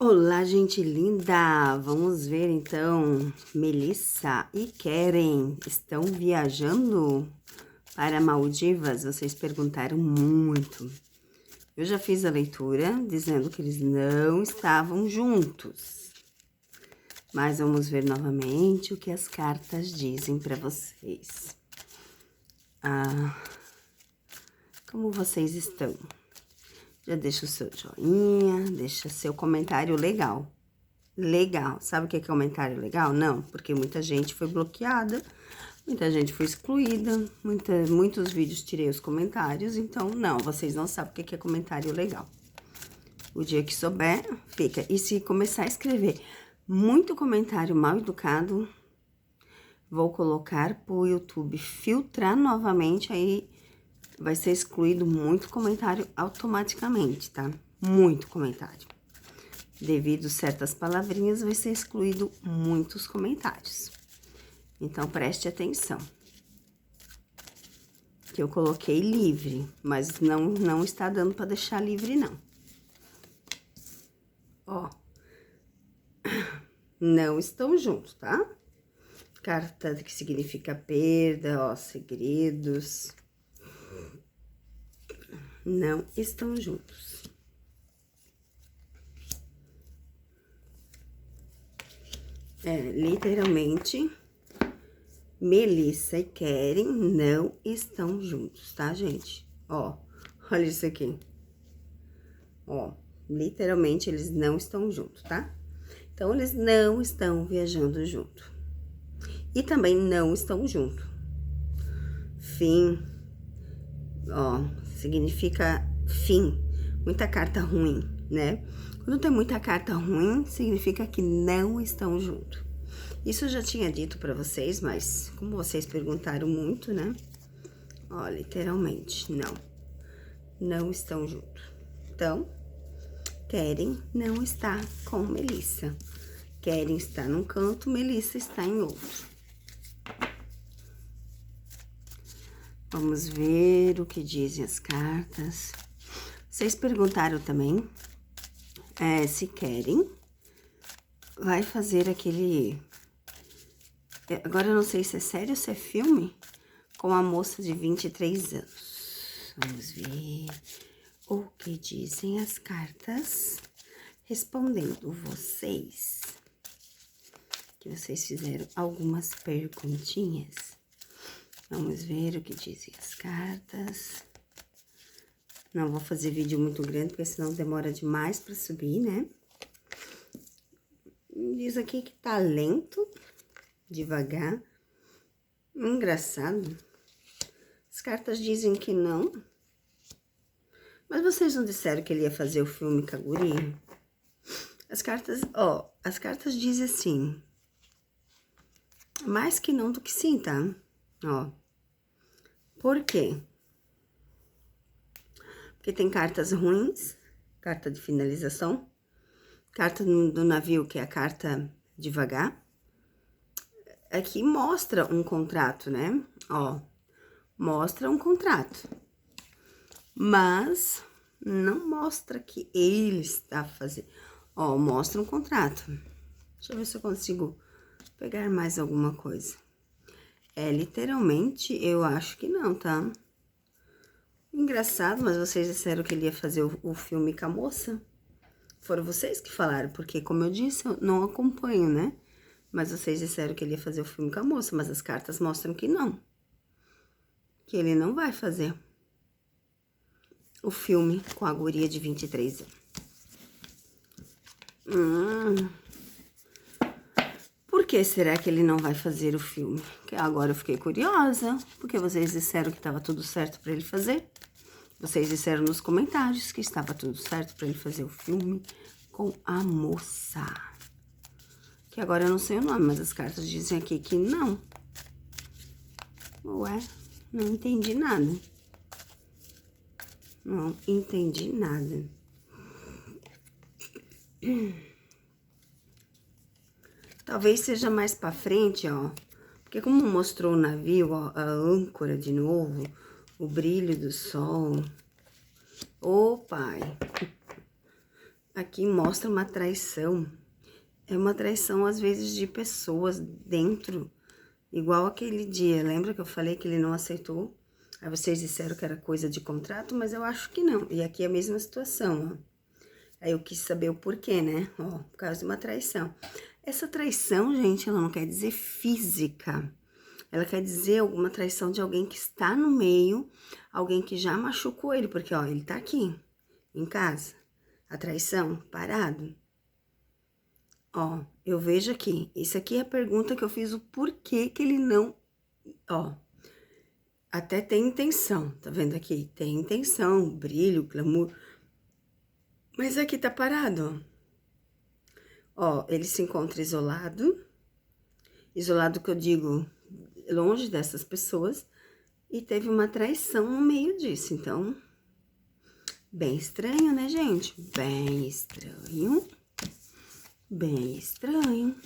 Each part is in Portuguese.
Olá, gente linda! Vamos ver então. Melissa e Keren estão viajando para Maldivas? Vocês perguntaram muito. Eu já fiz a leitura dizendo que eles não estavam juntos. Mas vamos ver novamente o que as cartas dizem para vocês. Como vocês estão? Já deixa o seu joinha, deixa seu comentário legal. Legal. Sabe o que é comentário legal? Não, porque muita gente foi bloqueada, muita gente foi excluída, muitos vídeos tirei os comentários, então não, vocês não sabem o que é comentário legal. O dia que souber, fica. E se começar a escrever muito comentário mal educado, vou colocar pro YouTube filtrar novamente, aí vai ser excluído muito comentário automaticamente, tá? Muito comentário. Devido a certas palavrinhas, vai ser excluído muitos comentários. Então, preste atenção. Que eu coloquei livre, mas não está dando para deixar livre, não. Ó. Não estão juntos, tá? Carta que significa perda, ó, segredos. Não estão juntos. Literalmente, Melissa e Keren não estão juntos, tá, gente? Ó, olha isso aqui. Ó, literalmente, eles não estão juntos, tá? Então, eles não estão viajando junto. E também não estão juntos. Fim, ó, significa fim. Muita carta ruim, né? Quando tem muita carta ruim, significa que não estão juntos. Isso eu já tinha dito pra vocês, mas como vocês perguntaram muito, né? Ó, literalmente, não estão juntos. Então, Keren não está com Melissa. Keren está num canto, Melissa está em outro. Vamos ver o que dizem as cartas. Vocês perguntaram também se Keren vai fazer aquele... Agora eu não sei se é sério ou se é filme, com a moça de 23 anos. Vamos ver o que dizem as cartas, respondendo vocês, que vocês fizeram algumas perguntinhas. Vamos ver o que dizem as cartas. Não vou fazer vídeo muito grande, porque senão demora demais para subir, né? Diz aqui que tá lento, devagar. Engraçado. As cartas dizem que não. Mas vocês não disseram que ele ia fazer o filme com a guria? As cartas, ó, as cartas dizem assim. Mais que não do que sim, tá? Ó. Por quê? Porque tem cartas ruins, carta de finalização, carta do navio, que é a carta devagar. Aqui mostra um contrato, né? Ó, mostra um contrato. Mas não mostra que ele está fazendo. Ó, mostra um contrato. Deixa eu ver se eu consigo pegar mais alguma coisa. Literalmente, eu acho que não, tá? Engraçado, mas vocês disseram que ele ia fazer o filme com a moça? Foram vocês que falaram, porque, como eu disse, eu não acompanho, né? Mas vocês disseram que ele ia fazer o filme com a moça, mas as cartas mostram que não. Que ele não vai fazer o filme com a guria de 23 anos. Por que será que ele não vai fazer o filme? Que agora eu fiquei curiosa, porque vocês disseram que estava tudo certo para ele fazer. Vocês disseram nos comentários que estava tudo certo para ele fazer o filme com a moça. Que agora eu não sei o nome, mas as cartas dizem aqui que não. Ué, não entendi nada. Não entendi nada. Talvez seja mais pra frente, ó. Porque como mostrou o navio, ó, a âncora de novo, o brilho do sol. Ô, pai. aqui mostra uma traição. É uma traição, às vezes, de pessoas dentro. Igual aquele dia, lembra que eu falei que ele não aceitou? Aí vocês disseram que era coisa de contrato, mas eu acho que não. E aqui é a mesma situação, ó. Aí eu quis saber o porquê, né? Ó, por causa de uma traição. Essa traição, gente, ela não quer dizer física. Ela quer dizer alguma traição de alguém que está no meio, alguém que já machucou ele, porque, ó, ele tá aqui, em casa. A traição, parado. Ó, eu vejo aqui. Isso aqui é a pergunta que eu fiz, o porquê que ele não... Ó, até tem intenção, tá vendo aqui? Tem intenção, brilho, glamour. Mas aqui tá parado, ó. Ó, ele se encontra isolado. Isolado que eu digo, longe dessas pessoas. E teve uma traição no meio disso, então... Bem estranho, né, gente? Bem estranho. Bem estranho.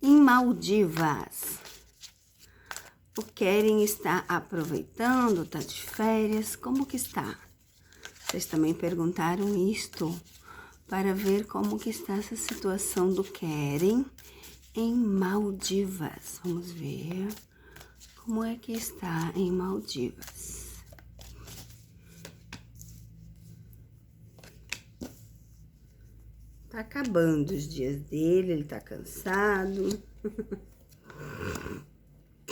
Em Maldivas, o Keren está aproveitando, tá de férias, como que está? Vocês também perguntaram isto para ver como que está essa situação do Keren em Maldivas. Vamos ver como é que está em Maldivas. Tá acabando os dias dele, ele tá cansado.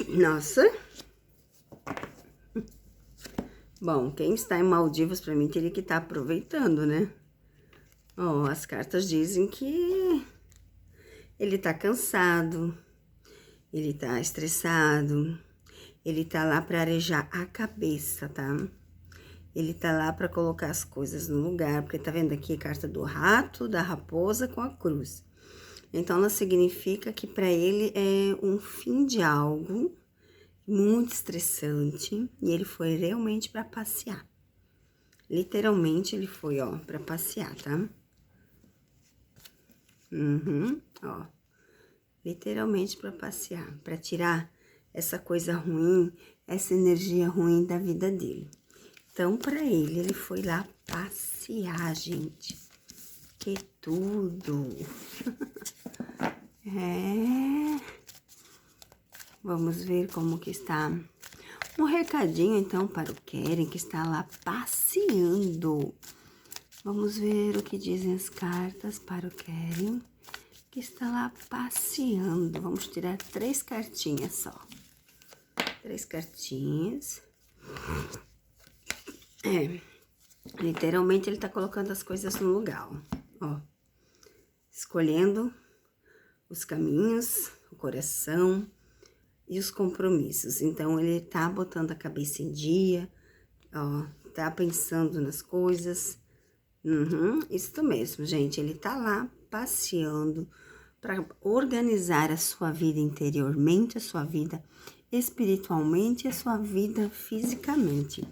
Nossa. Bom, quem está em Maldivas, pra mim, teria que estar aproveitando, né? Ó, as cartas dizem que ele tá cansado, ele tá estressado, ele tá lá pra arejar a cabeça, tá? Ele tá lá pra colocar as coisas no lugar, porque tá vendo aqui a carta do rato, da raposa com a cruz. Então, ela significa que pra ele é um fim de algo muito estressante e ele foi realmente pra passear. Literalmente, ele foi, ó, pra passear, tá? Ó. Literalmente pra passear, pra tirar essa coisa ruim, essa energia ruim da vida dele. Então, pra ele foi lá passear, gente. Que tudo! É... Vamos ver como que está. Um recadinho, então, para o Keren, que está lá passeando. Vamos ver o que dizem as cartas para o Keren, que está lá passeando. Vamos tirar 3 cartinhas só. 3 cartinhas. É, literalmente ele tá colocando as coisas no lugar, ó. Escolhendo os caminhos, o coração e os compromissos. Então, ele tá botando a cabeça em dia, ó, tá pensando nas coisas. Isso mesmo, gente. Ele tá lá passeando para organizar a sua vida interiormente, a sua vida espiritualmente e a sua vida fisicamente.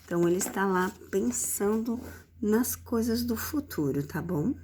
Então, ele está lá pensando nas coisas do futuro, tá bom?